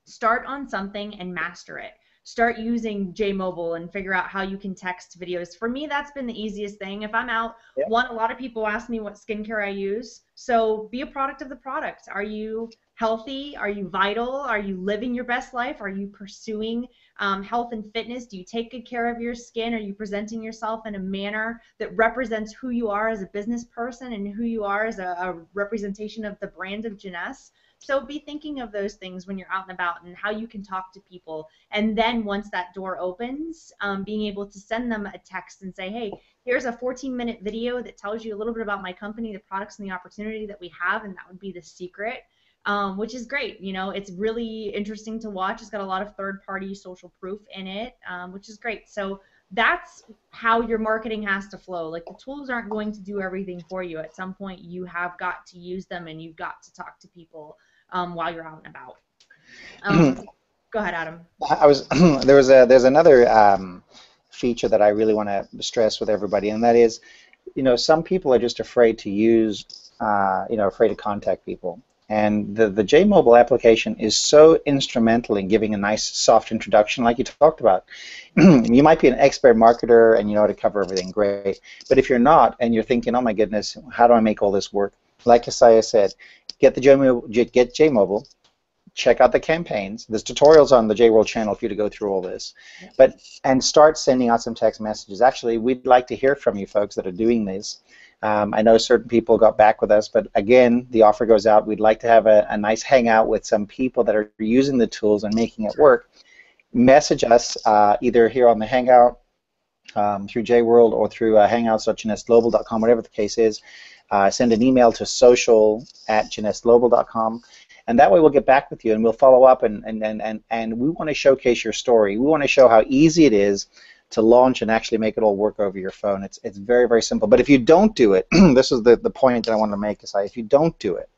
start on something and master it. Start using JMobile and figure out how you can text videos. For me, that's been the easiest thing. If I'm out, Yeah. a lot of people ask me what skincare I use. So be a product of the product. Are you healthy? Are you vital? Are you living your best life? Are you pursuing health and fitness? Do you take good care of your skin? Are you presenting yourself in a manner that represents who you are as a business person and who you are as a representation of the brand of Jeunesse? So be thinking of those things when you're out and about, and how you can talk to people. And then once that door opens, being able to send them a text and say, hey, here's a 14-minute video that tells you a little bit about my company, the products, and the opportunity that we have, and that would be the secret. Which is great. It's really interesting to watch. It's got a lot of third-party social proof in it, which is great. So that's how your marketing has to flow. Like, the tools aren't going to do everything for you. At some point, you have got to use them, and you've got to talk to people while you're out and about. Go ahead, Adam. There's another feature that I really want to stress with everybody, and that is, some people are just afraid to use, afraid to contact people. And the JMobile application is so instrumental in giving a nice soft introduction, like you talked about. You might be an expert marketer and you know how to cover everything, great. But if you're not, and you're thinking, oh my goodness, how do I make all this work? Like Isaiah said, get JMobile, check out the campaigns. There's tutorials on the Jworld channel for you to go through all this. And start sending out some text messages. Actually, we'd like to hear from you folks that are doing this. I know certain people got back with us, but again, the offer goes out. We'd like to have a nice hangout with some people that are using the tools and making it work. Message us either here on the Hangout through Jworld or through hangouts.jeunesseglobal.com, whatever the case is. Send an email to social@jeunesseglobal.com, And that way we'll get back with you and we'll follow up, and we want to showcase your story. We want to show how easy it is to launch and actually make it all work over your phone. It's very, very simple. But if you don't do it, this is the point that I wanted to make, is if you don't do it,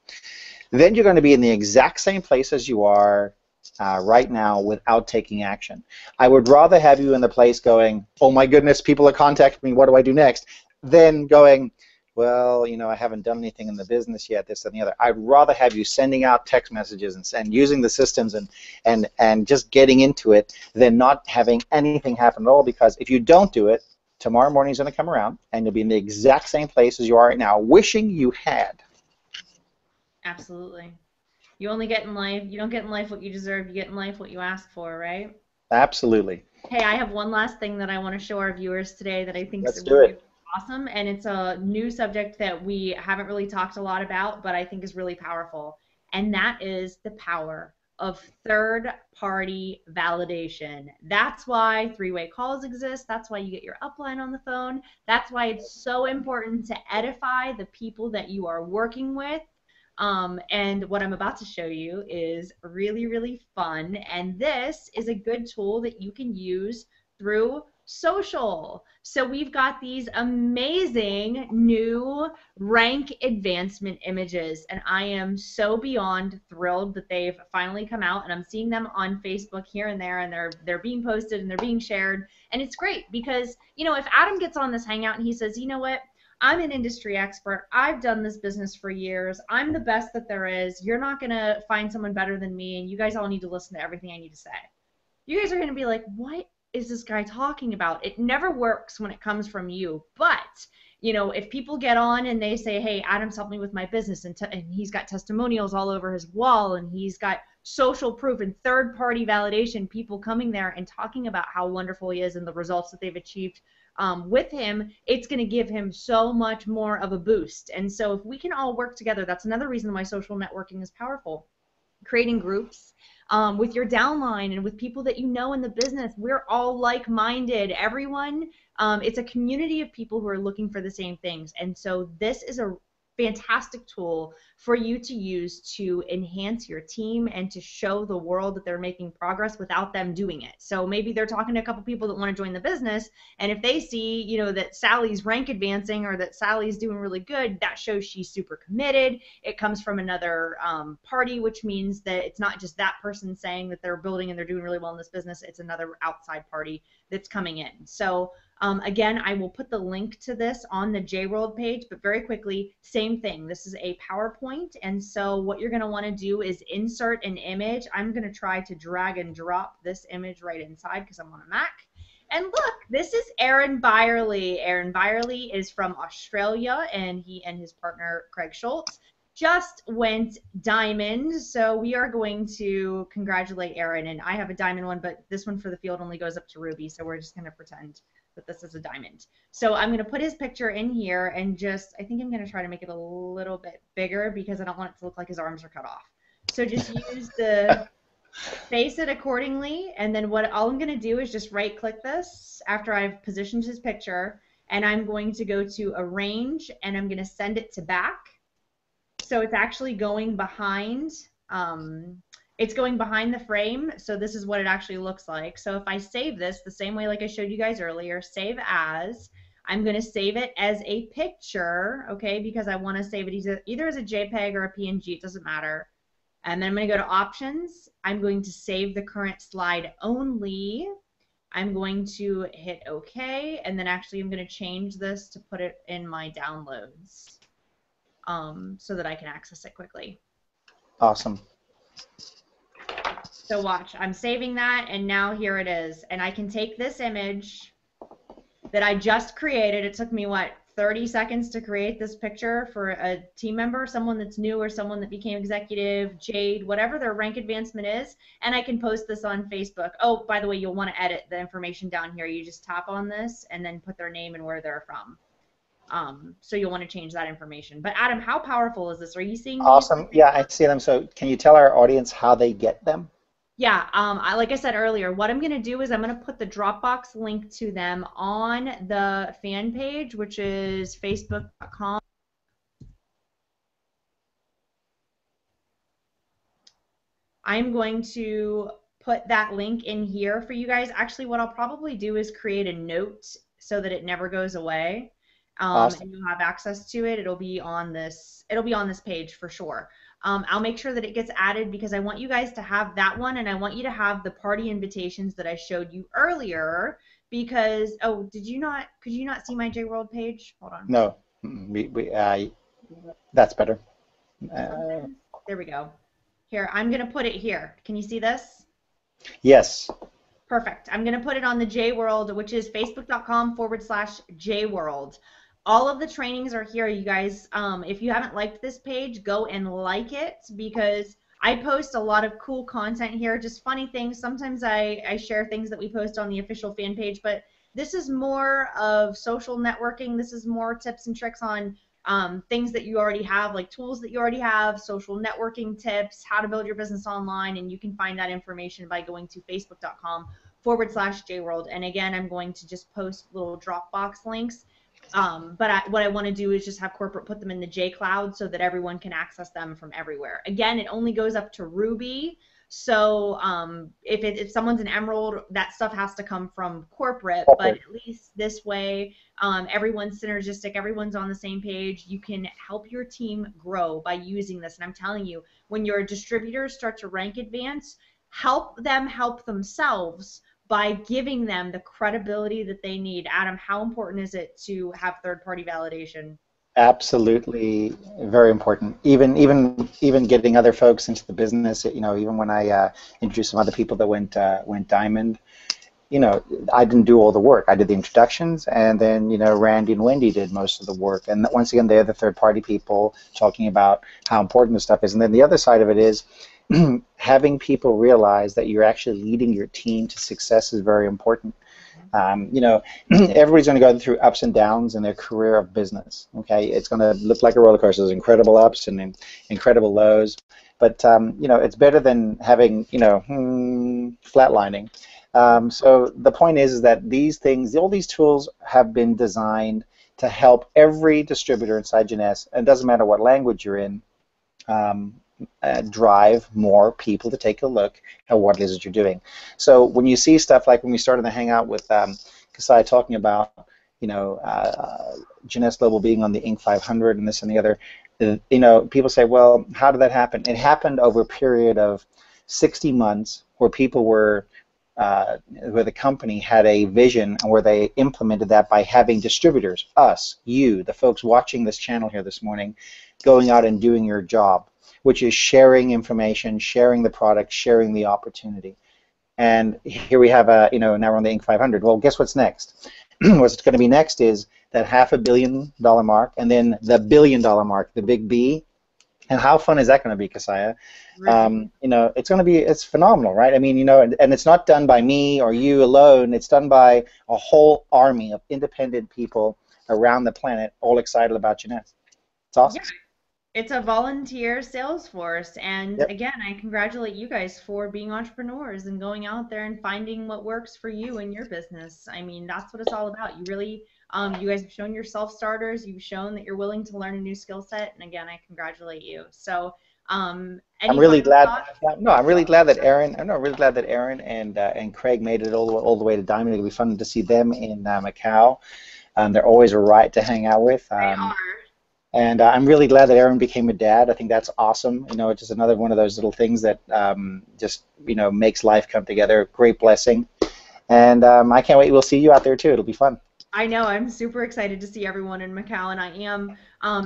then you're going to be in the exact same place as you are right now without taking action. I would rather have you in the place going, oh my goodness, people are contacting me, what do I do next? Than going, well, you know, I haven't done anything in the business yet, this and the other. I'd rather have you sending out text messages and using the systems and just getting into it than not having anything happen at all, because if you don't do it, tomorrow morning's going to come around and you'll be in the exact same place as you are right now, wishing you had. Absolutely. You only get in life, you don't get in life what you deserve, you get in life what you ask for, right? Absolutely. Hey, I have one last thing that I want to show our viewers today that I think is Let's do really it. awesome, and it's a new subject that we haven't really talked a lot about, but I think is really powerful, and that is the power of third-party validation. That's why three-way calls exist. That's why you get your upline on the phone. That's why it's so important to edify the people that you are working with. And what I'm about to show you is really, really fun. And this is a good tool that you can use through social. So we've got these amazing new rank advancement images, and I am so beyond thrilled that they've finally come out, and I'm seeing them on Facebook here and there, and they're being posted and they're being shared. And it's great because, you know, if Adam gets on this hangout and he says, you know what, I'm an industry expert. I've done this business for years. I'm the best that there is. You're not going to find someone better than me, and you guys all need to listen to everything I need to say. You guys are going to be like, what is this guy talking about? It never works when it comes from you. But, you know, if people get on and they say, hey, Adam's helped me with my business, and he's got testimonials all over his wall, and he's got social proof and third-party validation, people coming there and talking about how wonderful he is and the results that they've achieved with him, it's going to give him so much more of a boost. And so if we can all work together, that's another reason why social networking is powerful. Creating groups with your downline and with people that you know in the business. We're all like-minded. Everyone, it's a community of people who are looking for the same things. And so this is a fantastic tool for you to use to enhance your team and to show the world that they're making progress without them doing it. So maybe they're talking to a couple people that want to join the business, and if they see, you know, that Sally's rank advancing or that Sally's doing really good, that shows she's super committed. It comes from another party, which means that it's not just that person saying that they're building and they're doing really well in this business. It's another outside party that's coming in. So again, I will put the link to this on the Jworld page, but very quickly, same thing. This is a PowerPoint, and so what you're going to want to do is insert an image. I'm going to try to drag and drop this image right inside because I'm on a Mac. And look, this is Aaron Byerly. Aaron Byerly is from Australia, and he and his partner, Craig Schultz, just went diamond. So we are going to congratulate Aaron, and I have a diamond one, but this one for the field only goes up to ruby, so we're just going to pretend that this is a diamond. So I'm going to put his picture in here and I think I'm going to try to make it a little bit bigger because I don't want it to look like his arms are cut off. So just face it accordingly, and then all I'm going to do is just right click this after I've positioned his picture, and I'm going to go to arrange, and I'm going to send it to back. So it's actually going behind it's going behind the frame, so this is what it actually looks like. So if I save this the same way like I showed you guys earlier, save as, I'm going to save it as a picture, okay, because I want to save it either as a JPEG or a PNG, it doesn't matter. And then I'm going to go to options. I'm going to save the current slide only. I'm going to hit OK, and then actually I'm going to change this to put it in my downloads so that I can access it quickly. Awesome. So watch, I'm saving that, and now here it is. And I can take this image that I just created. It took me, what, 30 seconds to create this picture for a team member, someone that's new or someone that became executive, Jade, whatever their rank advancement is, and I can post this on Facebook. Oh, by the way, you'll want to edit the information down here. You just tap on this and then put their name and where they're from. So you'll want to change that information. But Adam, how powerful is this? Are you seeing these? Awesome. Yeah, I see them. So can you tell our audience how they get them? Yeah, like I said earlier, what I'm going to do is I'm going to put the Dropbox link to them on the fan page, which is facebook.com. I'm going to put that link in here for you guys. Actually, what I'll probably do is create a note so that it never goes away. Awesome. And you'll have access to it. It'll be on this page for sure. I'll make sure that it gets added because I want you guys to have that one and I want you to have the party invitations that I showed you earlier because oh, could you not see my Jworld page? Hold on. No, that's better. Uh, Something. There we go. Here, I'm gonna put it here. Can you see this? yes. Perfect. I'm going to put it on the Jworld, which is facebook.com/Jworld. All of the trainings are here, you guys. If you haven't liked this page, go and like it because I post a lot of cool content here, just funny things. Sometimes I share things that we post on the official fan page, but this is more of social networking. This is more tips and tricks on things that you already have, like tools that you already have, social networking tips, how to build your business online, and you can find that information by going to facebook.com/Jworld. And again, I'm going to just post little Dropbox links. But what I want to do is just have corporate put them in the J Cloud so that everyone can access them from everywhere. Again, it only goes up to Ruby. So if someone's an Emerald, that stuff has to come from corporate. But Corporate. at least this way, everyone's synergistic, everyone's on the same page. You can help your team grow by using this. And I'm telling you, when your distributors start to rank advance, help them help themselves by giving them the credibility that they need. Adam, how important is it to have third-party validation? Absolutely, very important. Even getting other folks into the business. Even when I introduced some other people that went diamond. I didn't do all the work. I did the introductions, and then Randy and Wendy did most of the work. And once again, they're the third-party people talking about how important this stuff is. And then the other side of it is having people realize that you're actually leading your team to success is very important. Everybody's going to go through ups and downs in their career of business. Okay, it's going to look like a roller coaster. There's incredible ups and incredible lows, but it's better than having flatlining. So the point is that these things, all these tools have been designed to help every distributor inside Jeunesse, and it doesn't matter what language you're in, um, drive more people to take a look at what it is that you're doing. So when you see stuff like when we started the hangout with Kasai talking about, Jeunesse Global being on the Inc. 500 and this and the other, people say, well, how did that happen? It happened over a period of 60 months where people were where the company had a vision and where they implemented that by having distributors, us, you, the folks watching this channel here this morning, going out and doing your job, which is sharing information, sharing the product, sharing the opportunity. And here we have now we're on the Inc. 500. Well, guess what's next? What's going to be next is that $500 million mark, and then the $1 billion mark, the big B. And how fun is that going to be, Kasaya? It's phenomenal, right? I mean, and it's not done by me or you alone. It's done by a whole army of independent people around the planet, all excited about Jeunesse. It's awesome. Yeah, it's a volunteer sales force. And Yep. again, I congratulate you guys for being entrepreneurs and going out there and finding what works for you in your business. I mean, that's what it's all about. You guys have shown your self-starters. You've shown that you're willing to learn a new skill set. And again, I congratulate you. So, I'm any really final glad. thoughts? No, I'm really glad that Aaron. I'm really glad that Aaron and Craig made it all the way to Diamond. It'll be fun to see them in Macau. They're always a riot to hang out with. They are. And I'm really glad that Aaron became a dad. I think that's awesome. It's just another one of those little things that just makes life come together. Great blessing. And I can't wait. We'll see you out there too. It'll be fun. I know. I'm super excited to see everyone in Macau, and I am.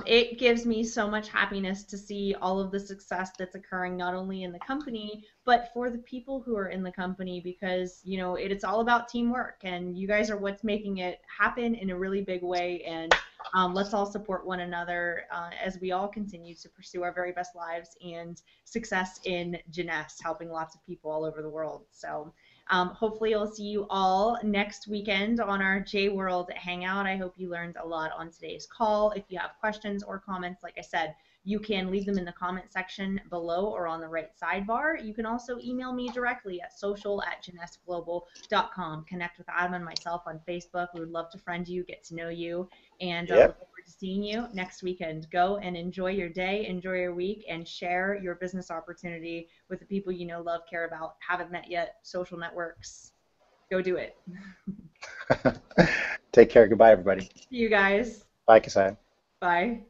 It gives me so much happiness to see all of the success that's occurring, not only in the company, but for the people who are in the company, because, it's all about teamwork, and you guys are what's making it happen in a really big way. And let's all support one another as we all continue to pursue our very best lives and success in Jeunesse, helping lots of people all over the world. So. Hopefully, I'll see you all next weekend on our Jworld Hangout. I hope you learned a lot on today's call. If you have questions or comments, like I said, you can leave them in the comment section below or on the right sidebar. You can also email me directly at social@JeunесseGlobal.com. Connect with Adam and myself on Facebook. We would love to friend you, get to know you, and Yep. look forward to seeing you next weekend. Go and enjoy your day, enjoy your week, and share your business opportunity with the people you know, love, care about, haven't met yet, social networks. Go do it. Take care. Goodbye, everybody. See you guys. Bye, Kasai. Bye.